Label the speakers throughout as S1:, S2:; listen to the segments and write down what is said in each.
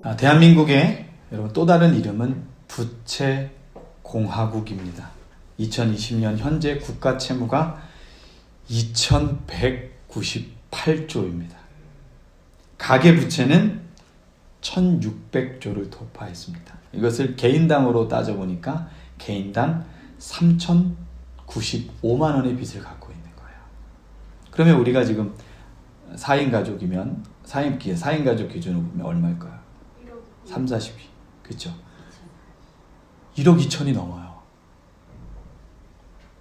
S1: 대한민국의 여러분 또 다른 이름은 부채공화국입니다. 2020년 현재 국가 채무가 2198조입니다. 가계부채는 1600조를 돌파했습니다. 이것을 개인당으로 따져보니까 개인당 3095만 원의 빚을 갖고 있는 거예요. 그러면 우리가 지금 4인 가족이면 4인 가족 기준으로 보면 얼마일까요? 3, 40이. 그렇죠? 1억 2천이 넘어요.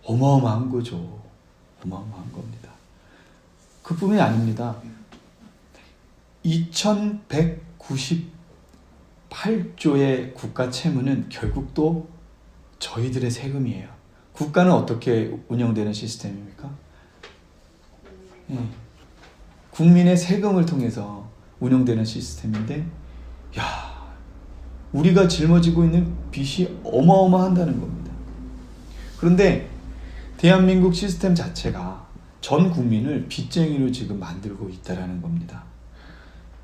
S1: 어마어마한 거죠. 어마어마한 겁니다. 그뿐이 아닙니다. 2198조의 국가 채무는 결국 또 저희들의 세금이에요. 국가는 어떻게 운영되는 시스템입니까? 국민의 세금을 통해서 운영되는 시스템인데, 우리가 짊어지고 있는 빚이 어마어마한다는 겁니다. 그런데 대한민국 시스템 자체가 전 국민을 빚쟁이로 지금 만들고 있다는 겁니다.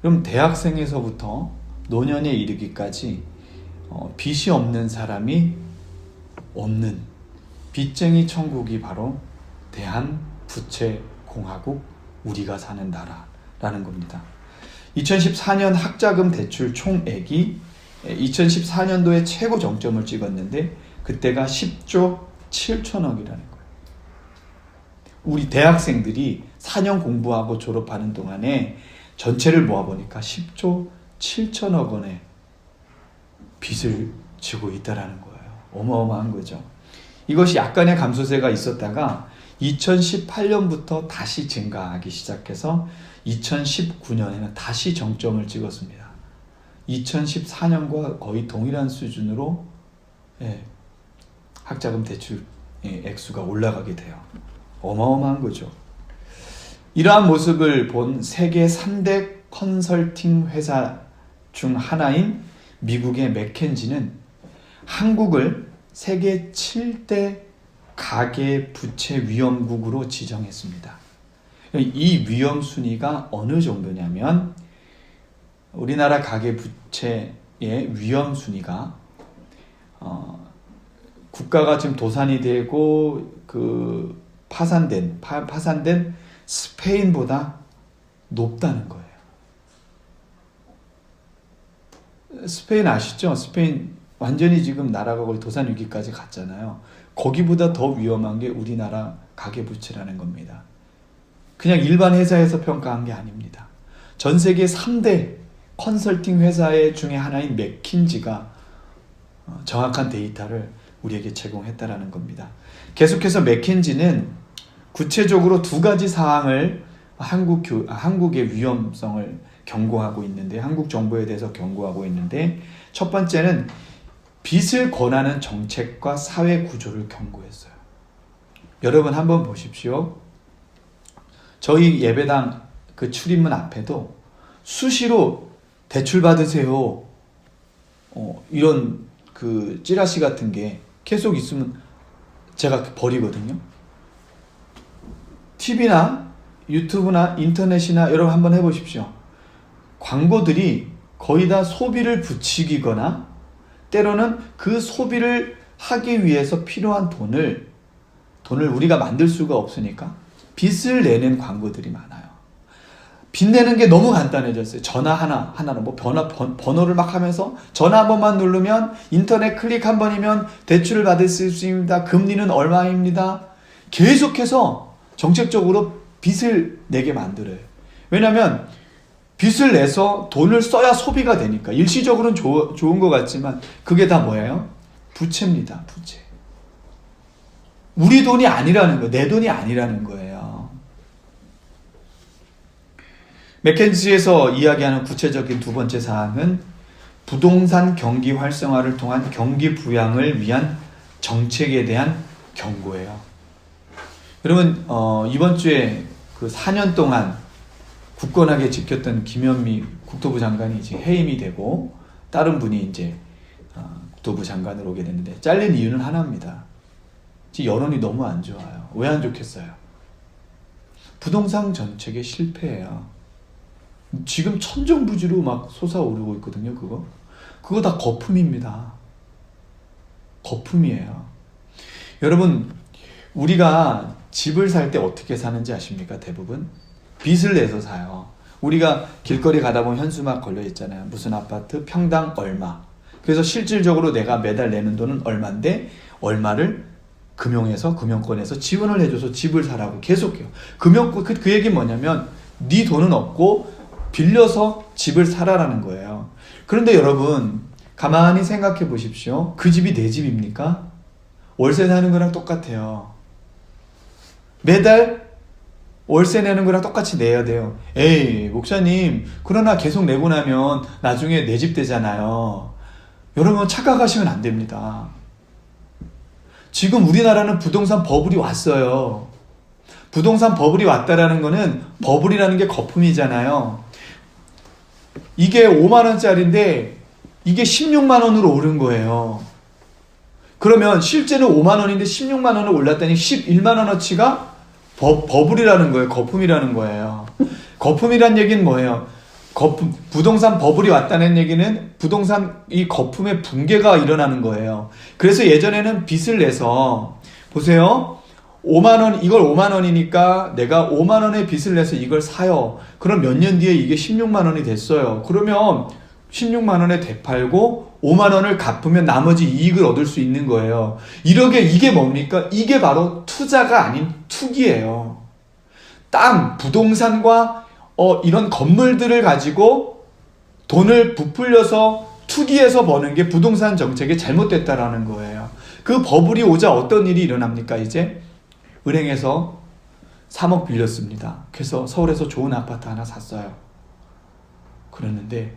S1: 그럼 대학생에서부터 노년에 이르기까지 빚이 없는 사람이 없는 빚쟁이 천국이 바로 대한부채공화국, 우리가 사는 나라라는 겁니다. 2014년 학자금 대출 총액이 2014년도에 최고 정점을 찍었는데 그때가 10조 7천억이라는 거예요. 우리 대학생들이 4년 공부하고 졸업하는 동안에 전체를 모아보니까 10조 7천억 원의 빚을 지고 있다는 거예요. 어마어마한 거죠. 이것이 약간의 감소세가 있었다가 2018년부터 다시 증가하기 시작해서 2019년에는 다시 정점을 찍었습니다. 2014년과 거의 동일한 수준으로 학자금 대출 액수가 올라가게 돼요. 어마어마한 거죠. 이러한 모습을 본 세계 3대 컨설팅 회사 중 하나인 미국의 맥켄지는 한국을 세계 7대 가계부채 위험국으로 지정했습니다. 이 위험 순위가 어느 정도냐면 우리나라 가계부채의 위험 순위가 국가가 지금 도산이 되고 파산된 스페인보다 높다는 거예요. 스페인 아시죠? 스페인 완전히 지금 나라가 거의 도산 위기까지 갔잖아요. 거기보다 더 위험한 게 우리나라 가계부채라는 겁니다. 그냥 일반 회사에서 평가한 게 아닙니다. 전 세계 3대 컨설팅 회사의 중에 하나인 맥킨지가 정확한 데이터를 우리에게 제공했다라는 겁니다. 계속해서 맥킨지는 구체적으로 두 가지 사항을 한국의 위험성을 경고하고 있는데, 한국 정부에 대해서 경고하고 있는데, 첫 번째는 빚을 권하는 정책과 사회 구조를 경고했어요. 여러분 한번 보십시오. 저희 예배당 그 출입문 앞에도 수시로 대출 받으세요. 이런 그 찌라시 같은 게 계속 있으면 제가 버리거든요. TV나 유튜브나 인터넷이나 여러분 한번 해보십시오. 광고들이 거의 다 소비를 부추기거나 때로는 그 소비를 하기 위해서 필요한 돈을 우리가 만들 수가 없으니까 빚을 내는 광고들이 많아요. 빚 내는 게 너무 간단해졌어요. 전화 하나로 뭐 번호를 막 하면서 전화 한 번만 누르면 인터넷 클릭 한 번이면 대출을 받을 수 있습니다. 금리는 얼마입니다. 계속해서 정책적으로 빚을 내게 만들어요. 왜냐하면 빚을 내서 돈을 써야 소비가 되니까. 일시적으로는 좋은 것 같지만 그게 다 뭐예요? 부채입니다. 부채. 우리 돈이 아니라는 거예요. 내 돈이 아니라는 거예요. 맥켄지에서 이야기하는 구체적인 두 번째 사항은 부동산 경기 활성화를 통한 경기 부양을 위한 정책에 대한 경고예요. 여러분 이번 주에 그 4년 동안 굳건하게 지켰던 김현미 국토부 장관이 이제 해임이 되고 다른 분이 이제 국토부 장관으로 오게 됐는데, 잘린 이유는 하나입니다. 지금 여론이 너무 안 좋아요. 왜 안 좋겠어요? 부동산 정책의 실패예요. 지금 천정부지로 막 솟아오르고 있거든요. 그거 다 거품입니다. 거품이에요. 여러분, 우리가 집을 살 때 어떻게 사는지 아십니까? 대부분 빚을 내서 사요. 우리가 길거리 가다 보면 현수막 걸려 있잖아요. 무슨 아파트 평당 얼마. 그래서 실질적으로 내가 매달 내는 돈은 얼마인데 얼마를 금융권에서 지원을 해줘서 집을 사라고 계속해요. 그 얘기는 뭐냐면 네 돈은 없고 빌려서 집을 사라라는 거예요. 그런데 여러분 가만히 생각해 보십시오. 그 집이 내 집입니까? 월세 내는 거랑 똑같아요. 매달 월세 내는 거랑 똑같이 내야 돼요. 에이, 목사님, 그러나 계속 내고 나면 나중에 내 집 되잖아요. 여러분 착각하시면 안 됩니다. 지금 우리나라는 부동산 버블이 왔어요. 부동산 버블이 왔다라는 거는 버블이라는 게 거품이잖아요. 이게 5만 원짜리인데 이게 16만 원으로 오른 거예요. 그러면 실제는 5만 원인데 16만 원을 올랐다니 11만 원어치가 버블이라는 거예요. 거품이라는 거예요. 거품이란 얘기는 뭐예요? 부동산 버블이 왔다는 얘기는 부동산 이 거품의 붕괴가 일어나는 거예요. 그래서 예전에는 빚을 내서 보세요. 5만 원, 이걸 5만 원이니까 내가 5만 원의 빚을 내서 이걸 사요. 그럼 몇 년 뒤에 이게 16만 원이 됐어요. 그러면 16만 원에 되팔고 5만 원을 갚으면 나머지 이익을 얻을 수 있는 거예요. 이게 뭡니까? 이게 바로 투자가 아닌 투기예요. 땅, 부동산과 이런 건물들을 가지고 돈을 부풀려서 투기해서 버는 게 부동산 정책이 잘못됐다라는 거예요. 그 버블이 오자 어떤 일이 일어납니까? 이제 은행에서 3억 빌렸습니다. 그래서 서울에서 좋은 아파트 하나 샀어요. 그랬는데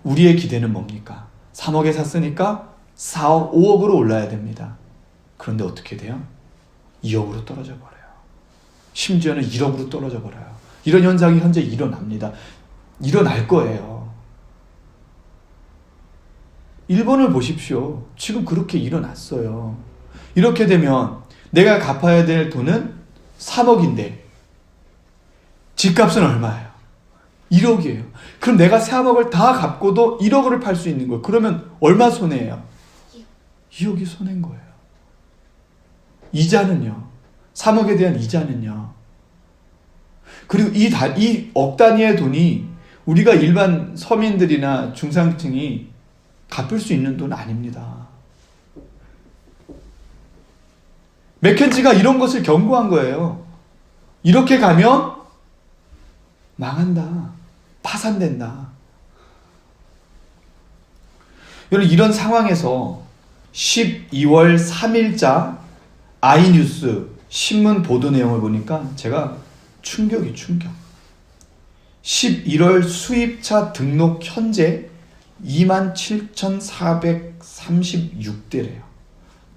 S1: 우리의 기대는 뭡니까? 3억에 샀으니까 4억, 5억으로 올라야 됩니다. 그런데 어떻게 돼요? 2억으로 떨어져 버려요. 심지어는 1억으로 떨어져 버려요. 이런 현상이 현재 일어납니다. 일어날 거예요. 일본을 보십시오. 지금 그렇게 일어났어요. 이렇게 되면 내가 갚아야 될 돈은 3억인데 집값은 얼마예요? 1억이에요. 그럼 내가 3억을 다 갚고도 1억을 팔 수 있는 거예요. 그러면 얼마 손해예요? 2억이 손해인 거예요. 이자는요. 3억에 대한 이자는요. 그리고 이 억 단위의 돈이 우리가 일반 서민들이나 중상층이 갚을 수 있는 돈 아닙니다. 맥켄지가 이런 것을 경고한 거예요. 이렇게 가면 망한다. 파산된다. 여러분, 이런 상황에서 12월 3일자 아이뉴스 신문 보도 내용을 보니까 제가 충격. 11월 수입차 등록 현재 27,436대래요.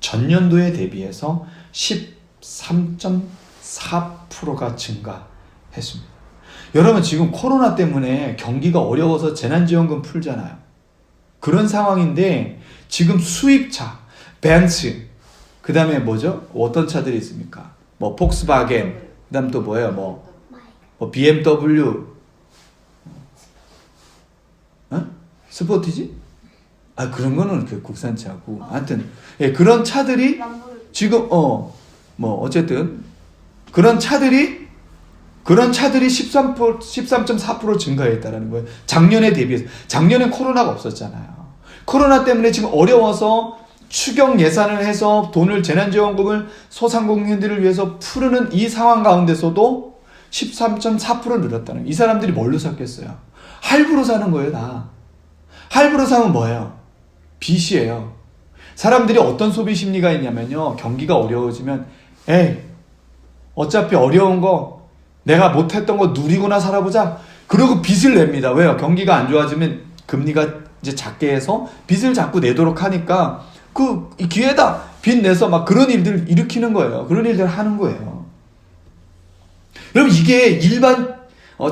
S1: 전년도에 대비해서 13.4%가 증가했습니다. 여러분, 지금 코로나 때문에 경기가 어려워서 재난지원금 풀잖아요. 그런 상황인데 지금 수입차, 벤츠, 그 다음에 뭐죠? 어떤 차들이 있습니까? 뭐 폭스바겐, 그 다음 또 뭐예요? 뭐 BMW, 스포티지? 그런 거는 그 국산차고. 하여튼, 예, 그런 차들이 지금, 어쨌든, 그런 차들이 13.4% 증가했다라는 거예요. 작년에 대비해서. 작년엔 코로나가 없었잖아요. 코로나 때문에 지금 어려워서 추경 예산을 해서 돈을 재난지원금을 소상공인들을 위해서 푸르는 이 상황 가운데서도 13.4% 늘었다는 거예요. 이 사람들이 뭘로 샀겠어요? 할부로 사는 거예요, 다. 할부로 사면 뭐예요? 빚이에요. 사람들이 어떤 소비 심리가 있냐면요. 경기가 어려워지면 어차피 어려운 거 내가 못했던 거 누리고나 살아보자. 그러고 빚을 냅니다. 왜요? 경기가 안 좋아지면 금리가 이제 작게 해서 빚을 자꾸 내도록 하니까 그 기회다. 빚 내서 막 그런 일들을 일으키는 거예요. 그런 일들을 하는 거예요. 여러분, 이게 일반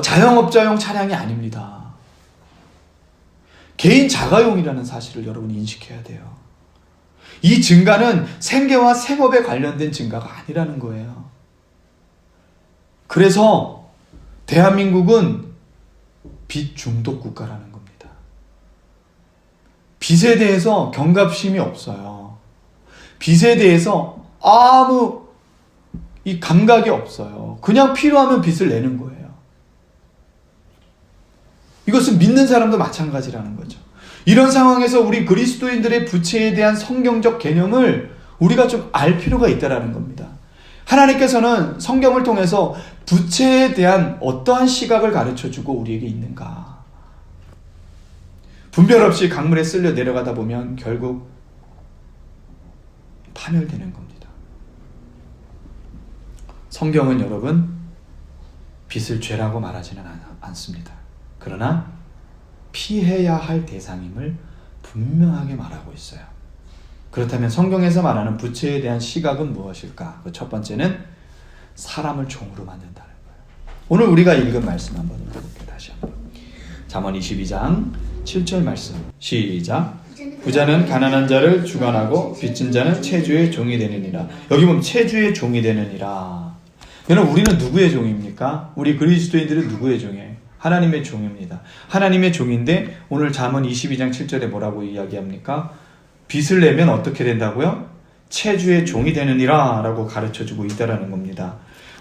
S1: 자영업자용 차량이 아닙니다. 개인 자가용이라는 사실을 여러분이 인식해야 돼요. 이 증가는 생계와 생업에 관련된 증가가 아니라는 거예요. 그래서 대한민국은 빚 중독 국가라는 겁니다. 빚에 대해서 경각심이 없어요. 빚에 대해서 아무 이 감각이 없어요. 그냥 필요하면 빚을 내는 거예요. 이것은 믿는 사람도 마찬가지라는 거죠. 이런 상황에서 우리 그리스도인들의 부채에 대한 성경적 개념을 우리가 좀 알 필요가 있다는 겁니다. 하나님께서는 성경을 통해서 부채에 대한 어떠한 시각을 가르쳐주고 우리에게 있는가. 분별 없이 강물에 쓸려 내려가다 보면 결국 파멸되는 겁니다. 성경은 여러분 빚을 죄라고 말하지는 않습니다. 그러나 피해야 할 대상임을 분명하게 말하고 있어요. 그렇다면 성경에서 말하는 부채에 대한 시각은 무엇일까? 그 첫 번째는 사람을 종으로 만든다는 거예요. 오늘 우리가 읽은 말씀 한번 읽어볼게요. 다시 한번. 잠언 22장 7절 말씀 시작. 부자는 가난한 자를 주관하고 빚진 자는 채주의 종이 되느니라. 여기 보면 채주의 종이 되느니라. 여러분 우리는 누구의 종입니까? 우리 그리스도인들은 누구의 종이에요? 하나님의 종입니다. 하나님의 종인데 오늘 잠언 22장 7절에 뭐라고 이야기합니까? 빚을 내면 어떻게 된다고요? 채주의 종이 되느니라 라고 가르쳐주고 있다는 겁니다.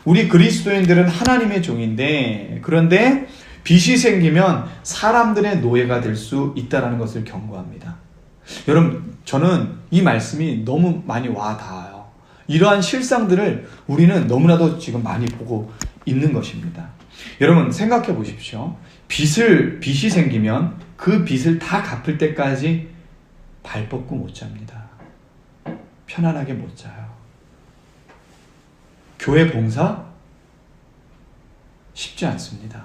S1: 우리 그리스도인들은 하나님의 종인데 그런데 빚이 생기면 사람들의 노예가 될 수 있다는 것을 경고합니다. 여러분 저는 이 말씀이 너무 많이 와닿아요. 이러한 실상들을 우리는 너무나도 지금 많이 보고 있는 것입니다. 여러분 생각해 보십시오. 빚이 생기면 그 빚을 다 갚을 때까지 발 뻗고 못 잡니다. 편안하게 못 자요. 교회 봉사 쉽지 않습니다.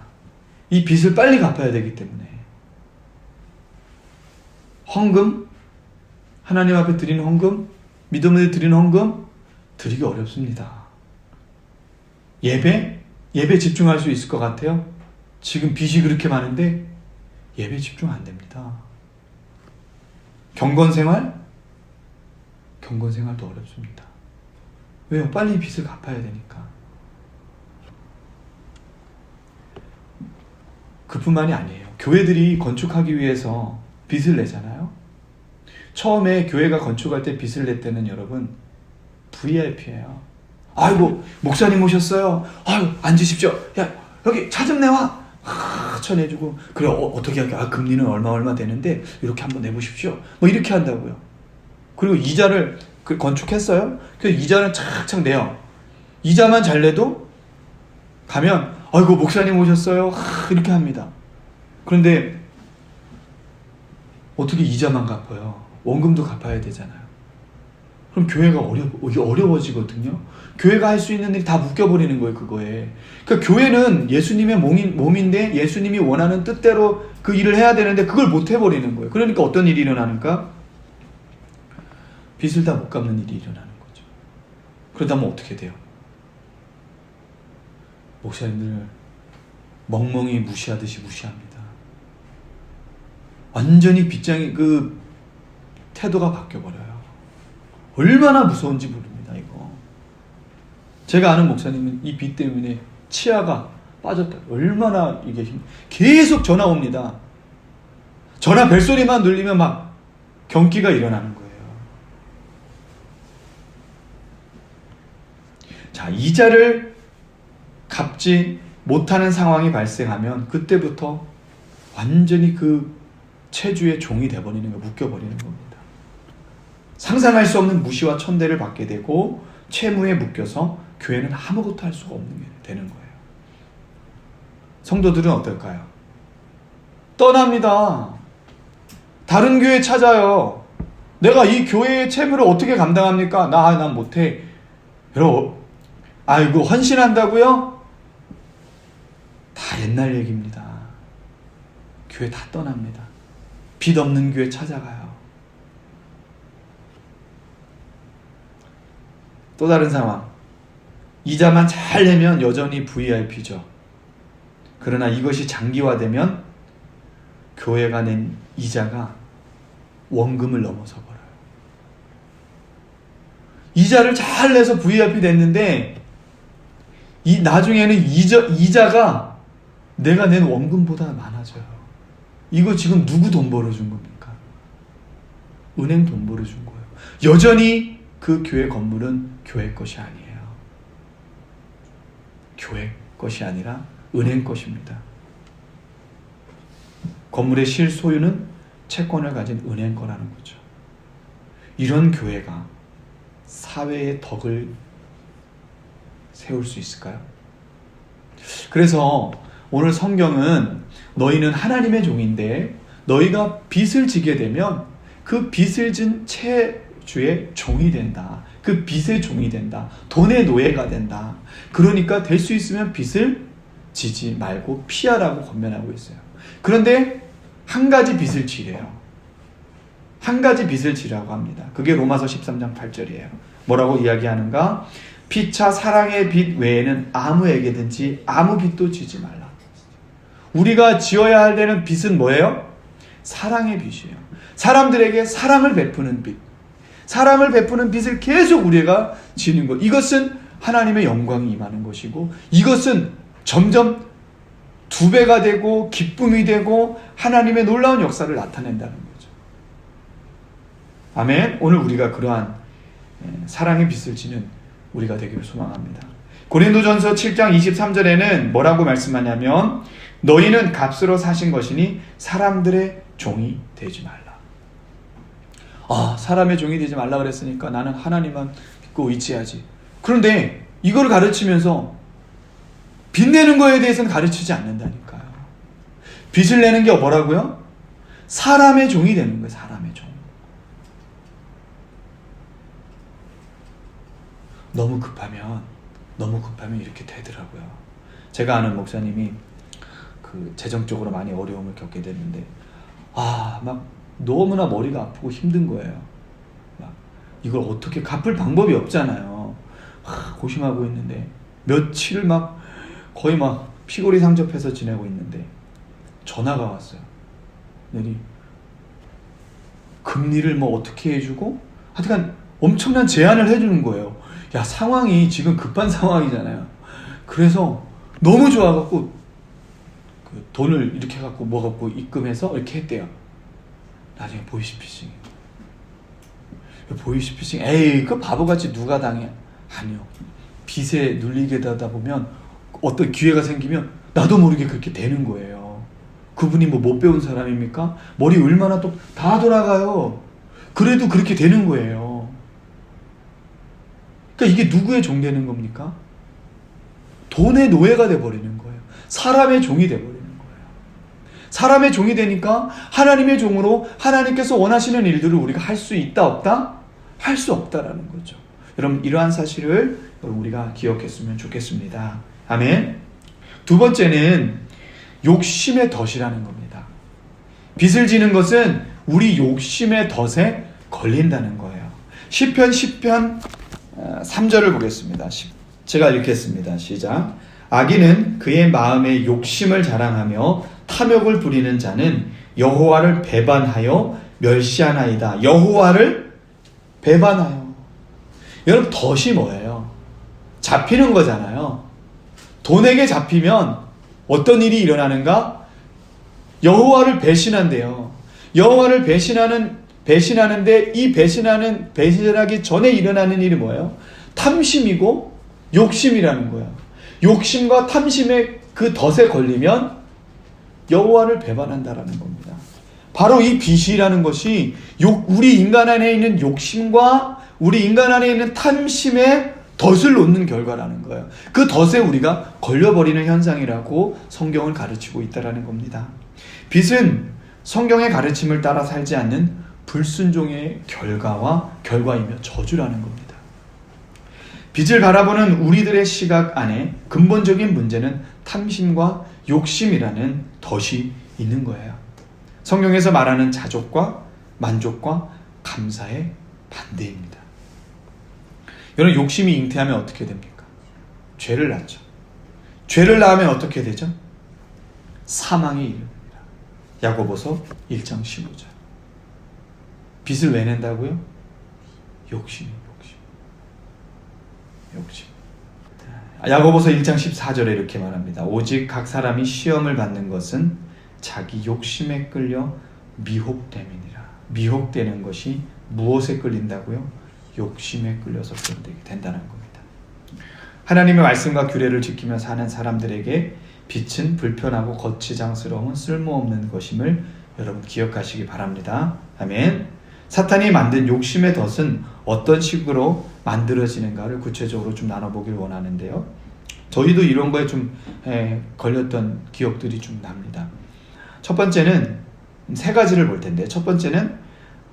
S1: 이 빚을 빨리 갚아야 되기 때문에. 헌금, 하나님 앞에 드리는 헌금, 믿음을 드리는 헌금 드리기 어렵습니다. 예배 집중할 수 있을 것 같아요? 지금 빚이 그렇게 많은데 예배 집중 안 됩니다. 경건생활도 어렵습니다. 왜요? 빨리 빚을 갚아야 되니까. 그뿐만이 아니에요. 교회들이 건축하기 위해서 빚을 내잖아요. 처음에 교회가 건축할 때 빚을 낼 때는 여러분 VIP예요. 아이고 목사님 오셨어요. 아유 앉으십시오. 야 여기 차 좀 내와. 쳐내주고 그래 어떻게 할게? 금리는 얼마 되는데 이렇게 한번 내보십시오. 뭐 이렇게 한다고요. 그리고 이자를 건축했어요. 그래서 이자는 착착 내요. 이자만 잘 내도 가면 아이고 목사님 오셨어요. 이렇게 합니다. 그런데 어떻게 이자만 갚아요? 원금도 갚아야 되잖아요. 그럼 교회가 어려워지거든요. 교회가 할 수 있는 일이 다 묶여버리는 거예요, 그거에. 그러니까 교회는 예수님의 몸인데 예수님이 원하는 뜻대로 그 일을 해야 되는데 그걸 못 해버리는 거예요. 그러니까 어떤 일이 일어나는가? 빚을 다 못 갚는 일이 일어나는 거죠. 그러다면 어떻게 돼요? 목사님들 멍멍이 무시하듯이 무시합니다. 완전히 빚장이 그 태도가 바뀌어버려요. 얼마나 무서운지 모릅니다, 이거. 제가 아는 목사님은 이 빚 때문에 치아가 빠졌다. 얼마나 이게 계속 전화 옵니다. 전화 벨소리만 눌리면 막 경기가 일어나는 거예요. 자, 이자를 갚지 못하는 상황이 발생하면 그때부터 완전히 그 채주의 종이 돼버리는 거, 묶여버리는 겁니다. 상상할 수 없는 무시와 천대를 받게 되고 채무에 묶여서 교회는 아무것도 할 수가 없는 게 되는 거예요. 성도들은 어떨까요? 떠납니다. 다른 교회 찾아요. 내가 이 교회의 채무를 어떻게 감당합니까? 난 못해. 여러분, 아이고 헌신한다고요? 다 옛날 얘기입니다. 교회 다 떠납니다. 빚 없는 교회 찾아가요. 또 다른 상황. 이자만 잘 내면 여전히 VIP죠. 그러나 이것이 장기화되면 교회가 낸 이자가 원금을 넘어서 버려요. 이자를 잘 내서 VIP 됐는데 나중에는 이자가 내가 낸 원금보다 많아져요. 이거 지금 누구 돈 벌어준 겁니까? 은행 돈 벌어준 거예요. 여전히 그 교회 건물은 교회 것이 아니에요. 교회 것이 아니라 은행 것입니다. 건물의 실소유는 채권을 가진 은행 거라는 거죠. 이런 교회가 사회의 덕을 세울 수 있을까요? 그래서 오늘 성경은 너희는 하나님의 종인데 너희가 빚을 지게 되면 그 빚을 진 채주의 종이 된다. 그 빚의 종이 된다. 돈의 노예가 된다. 그러니까 될 수 있으면 빚을 지지 말고 피하라고 권면하고 있어요. 그런데 한 가지 빚을 지래요. 한 가지 빚을 지라고 합니다. 그게 로마서 13장 8절이에요. 뭐라고 이야기하는가? 피차 사랑의 빚 외에는 아무에게든지 아무 빚도 지지 말라. 우리가 지어야 할 되는 빚은 뭐예요? 사랑의 빚이에요. 사람들에게 사랑을 베푸는 빚. 사랑을 베푸는 빚을 계속 우리가 지는 것. 이것은 하나님의 영광이 임하는 것이고, 이것은 점점 2배가 되고 기쁨이 되고 하나님의 놀라운 역사를 나타낸다는 거죠. 아멘. 오늘 우리가 그러한 사랑의 빚을 지는 우리가 되기를 소망합니다. 고린도전서 7장 23절에는 뭐라고 말씀하냐면 너희는 값으로 사신 것이니 사람들의 종이 되지 말라. 사람의 종이 되지 말라 그랬으니까 나는 하나님만 믿고 의지하지. 그런데 이걸 가르치면서 빚 내는 거에 대해서는 가르치지 않는다니까요. 빚을 내는 게 뭐라고요? 사람의 종이 되는 거예요. 사람의 종. 너무 급하면 이렇게 되더라고요. 제가 아는 목사님이 재정적으로 많이 어려움을 겪게 됐는데 막 너무나 머리가 아프고 힘든 거예요. 막 이걸 어떻게 갚을 방법이 없잖아요. 고심하고 있는데 며칠을 막 거의 막 피골이 상접해서 지내고 있는데 전화가 왔어요. 금리를 뭐 어떻게 해주고 하여튼 엄청난 제안을 해주는 거예요. 야, 상황이 지금 급한 상황이잖아요. 그래서 너무 좋아갖고 돈을 이렇게 갖고 뭐 갖고 입금해서 이렇게 했대요. 나중에 보이스피싱. 보이스피싱. 에이, 그 바보같이 누가 당해? 아니요. 빚에 눌리게 되다 보면 어떤 기회가 생기면 나도 모르게 그렇게 되는 거예요. 그분이 뭐 못 배운 사람입니까? 머리 얼마나 또 다 돌아가요. 그래도 그렇게 되는 거예요. 그러니까 이게 누구의 종 되는 겁니까? 돈의 노예가 돼버리는 거예요. 사람의 종이 돼버리는 거예요. 사람의 종이 되니까 하나님의 종으로 하나님께서 원하시는 일들을 우리가 할 수 있다 없다? 할 수 없다라는 거죠. 여러분, 이러한 사실을 우리가 기억했으면 좋겠습니다. 아멘. 두 번째는 욕심의 덫이라는 겁니다. 빚을 지는 것은 우리 욕심의 덫에 걸린다는 거예요. 시편 10편 3절을 보겠습니다. 제가 읽겠습니다. 시작. 악인은 그의 마음에 욕심을 자랑하며 탐욕을 부리는 자는 여호와를 배반하여 멸시하나이다. 여호와를 배반하여. 여러분, 덫이 뭐예요? 잡히는 거잖아요. 돈에게 잡히면 어떤 일이 일어나는가? 여호와를 배신한대요. 여호와를 배신하는데 이 배신하기 전에 일어나는 일이 뭐예요? 탐심이고 욕심이라는 거예요. 욕심과 탐심의 그 덫에 걸리면 여호와를 배반한다라는 겁니다. 바로 이 빚이라는 것이 우리 인간 안에 있는 욕심과 우리 인간 안에 있는 탐심의 덫을 놓는 결과라는 거예요. 그 덫에 우리가 걸려버리는 현상이라고 성경을 가르치고 있다는 겁니다. 빚은 성경의 가르침을 따라 살지 않는 불순종의 결과이며 저주라는 겁니다. 빚을 바라보는 우리들의 시각 안에 근본적인 문제는 탐심과 욕심이라는 덫이 있는 거예요. 성경에서 말하는 자족과 만족과 감사의 반대입니다. 여러분, 욕심이 잉태하면 어떻게 됩니까? 죄를 낳죠. 죄를 낳으면 어떻게 되죠? 사망이 이릅니다. 야고보서 1장 15절. 빚을 왜 낸다고요? 욕심. 야고보서 1장 14절에 이렇게 말합니다. 오직 각 사람이 시험을 받는 것은 자기 욕심에 끌려 미혹됨이니라. 미혹되는 것이 무엇에 끌린다고요? 욕심에 끌려서 그렇게 된다는 겁니다. 하나님의 말씀과 규례를 지키며 사는 사람들에게 빛은 불편하고 거치장스러운 쓸모없는 것임을 여러분 기억하시기 바랍니다. 아멘. 사탄이 만든 욕심의 덫은 어떤 식으로 만들어지는가를 구체적으로 좀 나눠보길 원하는데요. 저희도 이런 거에 좀 걸렸던 기억들이 좀 납니다. 첫 번째는 세 가지를 볼 텐데, 첫 번째는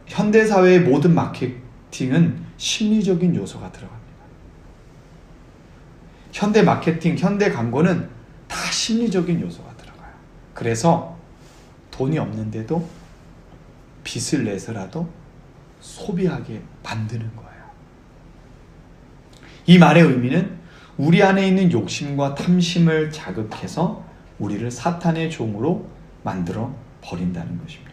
S1: 현대사회의 모든 마케팅은 심리적인 요소가 들어갑니다. 현대 마케팅, 현대 광고는 다 심리적인 요소가 들어가요. 그래서 돈이 없는데도 빚을 내서라도 소비하게 만드는 거예요. 이 말의 의미는 우리 안에 있는 욕심과 탐심을 자극해서 우리를 사탄의 종으로 만들어 버린다는 것입니다.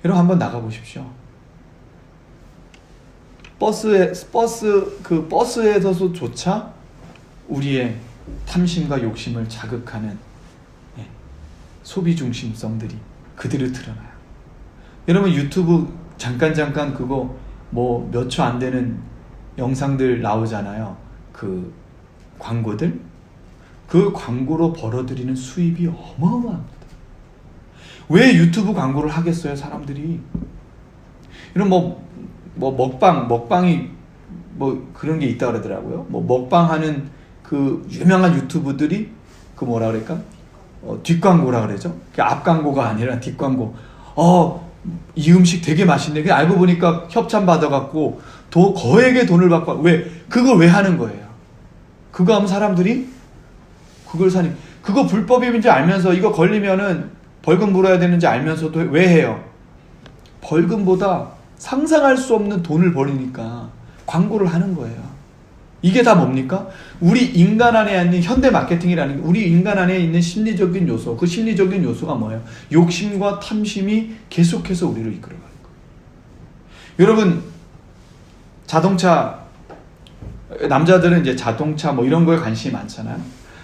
S1: 여러분 한번 나가 보십시오. 버스에서조차 우리의 탐심과 욕심을 자극하는 소비 중심성들이 그대로 드러나요. 여러분 유튜브 잠깐 그거 뭐 몇 초 안 되는 영상들 나오잖아요. 그 광고들. 그 광고로 벌어들이는 수입이 어마어마합니다. 왜 유튜브 광고를 하겠어요, 사람들이? 이런 먹방이 뭐 그런 게 있다 그러더라고요. 뭐 먹방하는 그 유명한 유튜브들이 그 뭐라 그럴까? 뒷광고라 그러죠. 앞광고가 아니라 뒷광고. 이 음식 되게 맛있네. 알고 보니까 협찬 받아갖고 거액의 돈을 받고 그걸 왜 하는 거예요? 그거 하면 사람들이 그걸 사니. 그거 불법인지 알면서 이거 걸리면은 벌금 물어야 되는지 알면서도 왜 해요? 벌금보다 상상할 수 없는 돈을 벌이니까 광고를 하는 거예요. 이게 다 뭡니까? 우리 인간 안에 있는 현대 마케팅이라는 게 우리 인간 안에 있는 심리적인 요소, 그 심리적인 요소가 뭐예요? 욕심과 탐심이 계속해서 우리를 이끌어가는 거예요. 여러분, 자동차, 남자들은 이제 자동차 뭐 이런 거에 관심이 많잖아요.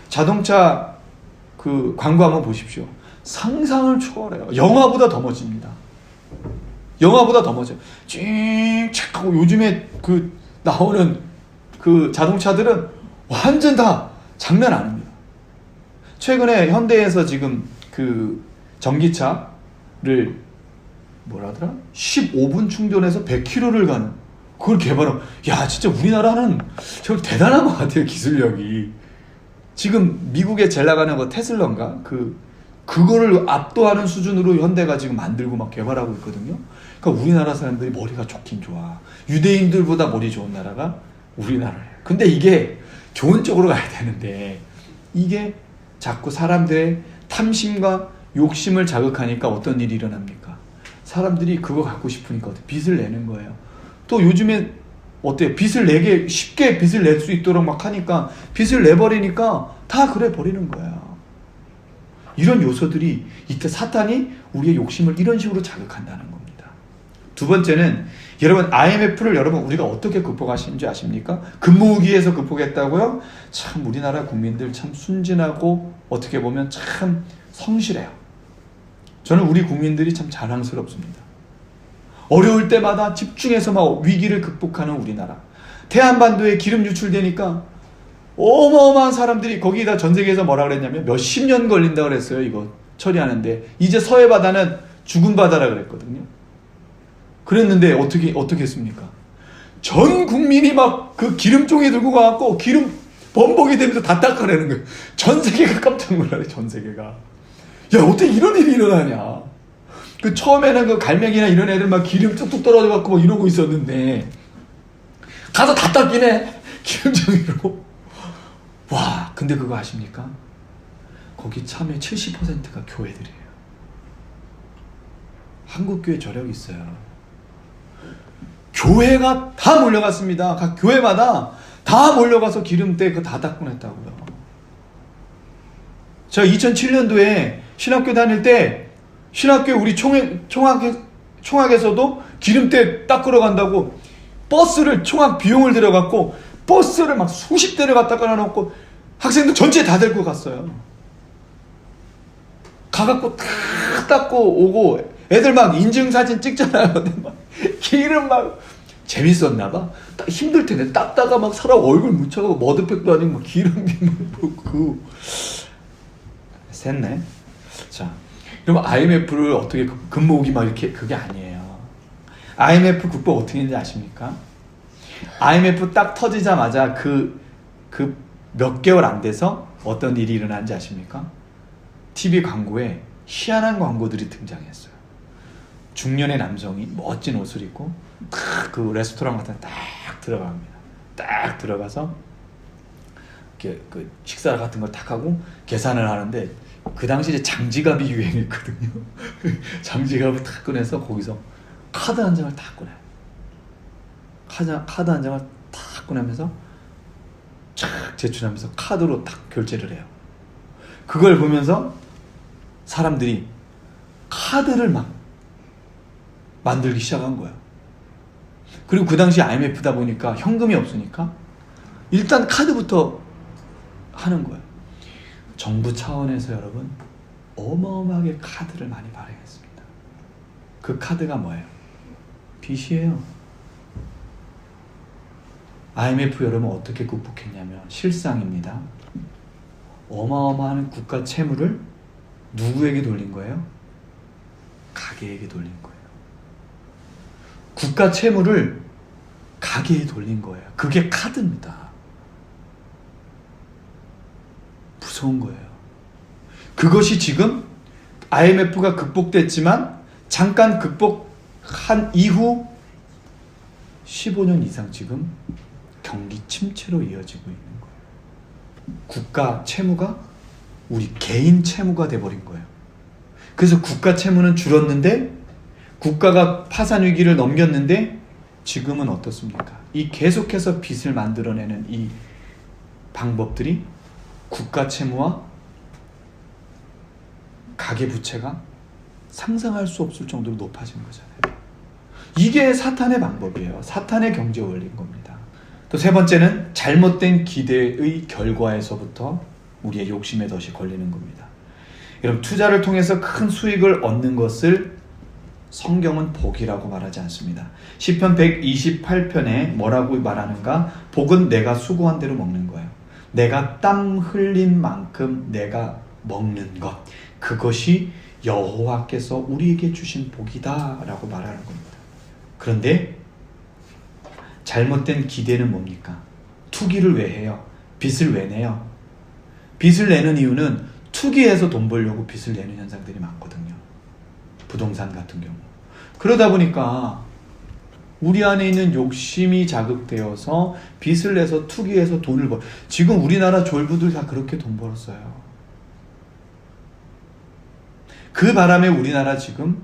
S1: 자동차 그 광고 한번 보십시오. 상상을 초월해요. 영화보다 더 멋집니다. 영화보다 더 멋져요. 찡착 하고 요즘에 그 나오는 그 자동차들은 완전 다 장난 아닙니다. 최근에 현대에서 지금 그 전기차를 뭐라 하더라? 15분 충전해서 100km를 가는 그걸 개발하고, 야 진짜 우리나라는 정말 대단한 것 같아요. 기술력이. 지금 미국에 잘 나가는 거 테슬라인가? 그거를 압도하는 수준으로 현대가 지금 만들고 막 개발하고 있거든요. 그러니까 우리나라 사람들이 머리가 좋긴 좋아. 유대인들보다 머리 좋은 나라가 우리나라예요. 근데 이게 좋은 쪽으로 가야 되는데 이게 자꾸 사람들의 탐심과 욕심을 자극하니까 어떤 일이 일어납니까? 사람들이 그거 갖고 싶으니까 빚을 내는 거예요. 또 요즘에 어때요? 쉽게 빚을 낼 수 있도록 막 하니까 빚을 내버리니까 다 그래 버리는 거야. 이런 요소들이 이때 사탄이 우리의 욕심을 이런 식으로 자극한다는 겁니다. 두 번째는 여러분 IMF를 우리가 어떻게 극복하시는지 아십니까? 근무위기에서 극복했다고요? 참 우리나라 국민들 참 순진하고 어떻게 보면 참 성실해요. 저는 우리 국민들이 참 자랑스럽습니다. 어려울 때마다 집중해서 막 위기를 극복하는 우리나라. 태안반도에 기름 유출되니까 어마어마한 사람들이 거기다 전 세계에서 뭐라 그랬냐면 몇십 년 걸린다 그랬어요. 이거 처리하는데 이제 서해 바다는 죽은 바다라 그랬거든요. 그랬는데 어떻게 했습니까? 전 국민이 막 그 기름종이 들고 가갖고 기름 범벅이 되면서 다 닦아내는 거예요. 전 세계가 깜짝 놀라요. 전 세계가. 야 어떻게 이런 일이 일어나냐. 그 처음에는 그 갈매기나 이런 애들 막 기름 뚝뚝 떨어져갖고 막 이러고 있었는데 가서 다 닦이네. 기름종이로. 와, 근데 그거 아십니까? 거기 참여 70%가 교회들이에요. 한국교회 저력이 있어요. 교회가 다 몰려갔습니다. 각 교회마다 다 몰려가서 기름때 그거 다 닦고 냈다고요. 제가 2007년도에 신학교 다닐 때 신학교 우리 총학에서도 기름때 닦으러 간다고 버스를 총학 비용을 들여갖고 버스를 막 수십 대를 갖다 깔아놓고 학생들 전체 다 데리고 갔어요. 가갖고 다 닦고 오고 애들 막 인증사진 찍잖아요. 근데 막 기름 막 재밌었나봐. 힘들 텐데 닦다가 막 사람 얼굴 묻혀가고 머드팩도 아니고 막 기름이 막 샜네. 자, 그럼 IMF를 어떻게 근무기 막 이렇게 그게 아니에요. IMF 극복 어떻게 했는지 아십니까? IMF 딱 터지자마자 그 몇 개월 안 돼서 어떤 일이 일어난지 아십니까? TV 광고에 희한한 광고들이 등장했어요. 중년의 남성이 멋진 옷을 입고 그 레스토랑 같은 데 딱 들어갑니다. 딱 들어가서 그 식사 같은 걸 딱 하고 계산을 하는데 그 당시에 장지갑이 유행했거든요. 장지갑을 딱 꺼내서 거기서 카드 한 장을 딱 꺼내요. 카드 한 장을 딱 꺼내면서 쫙 제출하면서 카드로 딱 결제를 해요. 그걸 보면서 사람들이 카드를 막 만들기 시작한 거예요. 그리고 그 당시 IMF다 보니까 현금이 없으니까 일단 카드부터 하는 거예요. 정부 차원에서 여러분 어마어마하게 카드를 많이 발행했습니다. 그 카드가 뭐예요? 빚이에요. IMF 여러분 어떻게 극복했냐면 실상입니다. 어마어마한 국가 채무를 누구에게 돌린 거예요? 가계에게 돌린 거예요. 국가 채무를 가계에 돌린 거예요. 그게 카드입니다. 무서운 거예요. 그것이 지금 IMF가 극복됐지만 잠깐 극복한 이후 15년 이상 지금 경기 침체로 이어지고 있는 거예요. 국가 채무가 우리 개인 채무가 돼버린 거예요. 그래서 국가 채무는 줄었는데 국가가 파산 위기를 넘겼는데 지금은 어떻습니까? 이 계속해서 빚을 만들어내는 이 방법들이 국가 채무와 가계부채가 상상할 수 없을 정도로 높아진 거잖아요. 이게 사탄의 방법이에요. 사탄의 경제 원리인 겁니다. 또 세 번째는 잘못된 기대의 결과에서부터 우리의 욕심의 덫이 걸리는 겁니다. 여러분, 투자를 통해서 큰 수익을 얻는 것을 성경은 복이라고 말하지 않습니다. 시편 128편에 뭐라고 말하는가? 복은 내가 수고한 대로 먹는 거예요. 내가 땀 흘린 만큼 내가 먹는 것, 그것이 여호와께서 우리에게 주신 복이다 라고 말하는 겁니다. 그런데 잘못된 기대는 뭡니까? 투기를 왜 해요? 빚을 왜 내요? 빚을 내는 이유는 투기해서 돈 벌려고 빚을 내는 현상들이 많거든요. 부동산 같은 경우. 그러다 보니까 우리 안에 있는 욕심이 자극되어서 빚을 내서 투기해서 돈을 벌. 지금 우리나라 졸부들 다 그렇게 돈 벌었어요. 그 바람에 우리나라 지금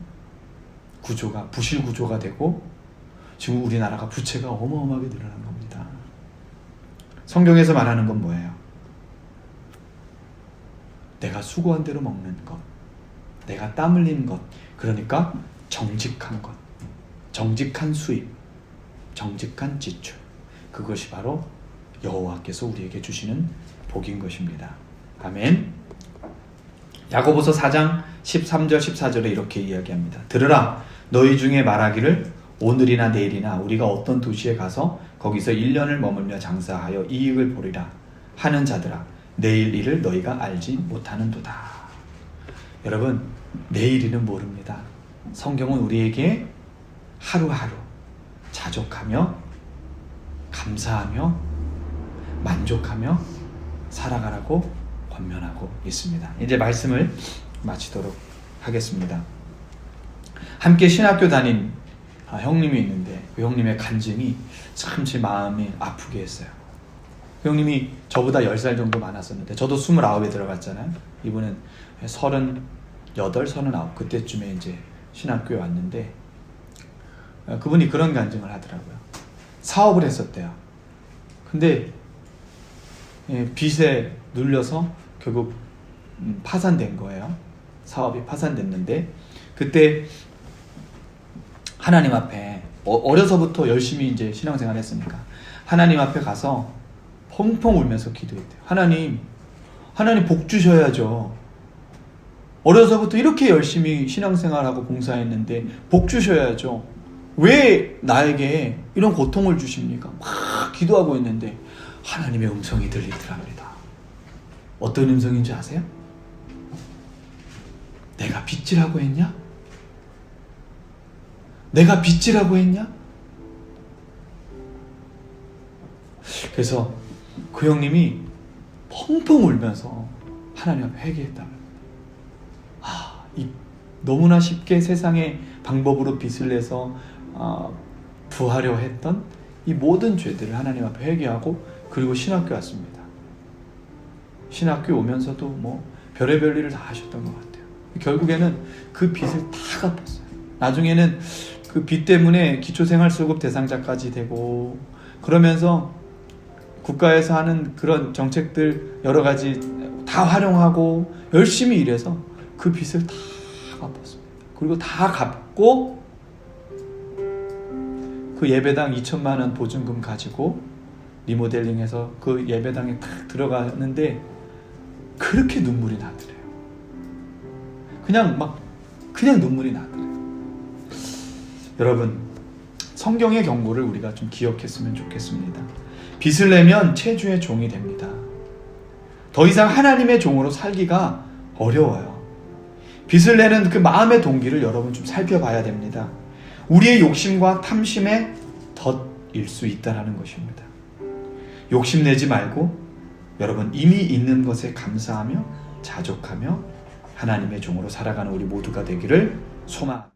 S1: 구조가 부실 구조가 되고 지금 우리나라가 부채가 어마어마하게 늘어난 겁니다. 성경에서 말하는 건 뭐예요? 내가 수고한 대로 먹는 것, 내가 땀 흘린 것, 그러니까 정직한 것, 정직한 수입, 정직한 지출, 그것이 바로 여호와께서 우리에게 주시는 복인 것입니다. 아멘. 야고보서 4장 13절 14절에 이렇게 이야기합니다. 들으라, 너희 중에 말하기를 오늘이나 내일이나 우리가 어떤 도시에 가서 거기서 1년을 머물며 장사하여 이익을 보리라 하는 자들아, 내일 일을 너희가 알지 못하는도다. 여러분, 내일 일은 모릅니다. 성경은 우리에게 하루하루 자족하며 감사하며 만족하며 살아가라고 권면하고 있습니다. 이제 말씀을 마치도록 하겠습니다. 함께 신학교 다닌 형님이 있는데 그 형님의 간증이 참 제 마음이 아프게 했어요. 그 형님이 저보다 10살 정도 많았었는데 저도 29에 들어갔잖아요. 이분은 38, 39 그때쯤에 이제 신학교에 왔는데 그분이 그런 간증을 하더라고요. 사업을 했었대요. 근데 빚에 눌려서 결국 파산된 거예요. 사업이 파산됐는데 그때 하나님 앞에 어려서부터 열심히 이제 신앙생활 했으니까 하나님 앞에 가서 펑펑 울면서 기도했대요. 하나님 복 주셔야죠. 어려서부터 이렇게 열심히 신앙생활하고 봉사했는데 복 주셔야죠. 왜 나에게 이런 고통을 주십니까? 막 기도하고 있는데 하나님의 음성이 들리더랍니다. 어떤 음성인지 아세요? 내가 빚지라고 했냐? 내가 빚지라고 했냐? 그래서 그 형님이 펑펑 울면서 하나님 앞에 회개했다고 합니다. 너무나 쉽게 세상의 방법으로 빚을 내서 부하려 했던 이 모든 죄들을 하나님 앞에 회개하고 그리고 신학교 왔습니다. 신학교 오면서도 뭐 별의별 일을 다 하셨던 것 같아요. 결국에는 그 빚을 다 갚았어요. 나중에는 그 빚 때문에 기초생활수급 대상자까지 되고 그러면서 국가에서 하는 그런 정책들 여러 가지 다 활용하고 열심히 일해서 그 빚을 다 갚았습니다. 그리고 다 갚고 그 예배당 2천만 원 보증금 가지고 리모델링해서 그 예배당에 딱 들어가는데 그렇게 눈물이 나더래요. 그냥 눈물이 나더래요. 여러분, 성경의 경고를 우리가 좀 기억했으면 좋겠습니다. 빚을 내면 체주의 종이 됩니다. 더 이상 하나님의 종으로 살기가 어려워요. 빚을 내는 그 마음의 동기를 여러분 좀 살펴봐야 됩니다. 우리의 욕심과 탐심의 덫일 수 있다는 것입니다. 욕심내지 말고 여러분 이미 있는 것에 감사하며 자족하며 하나님의 종으로 살아가는 우리 모두가 되기를 소망합니다.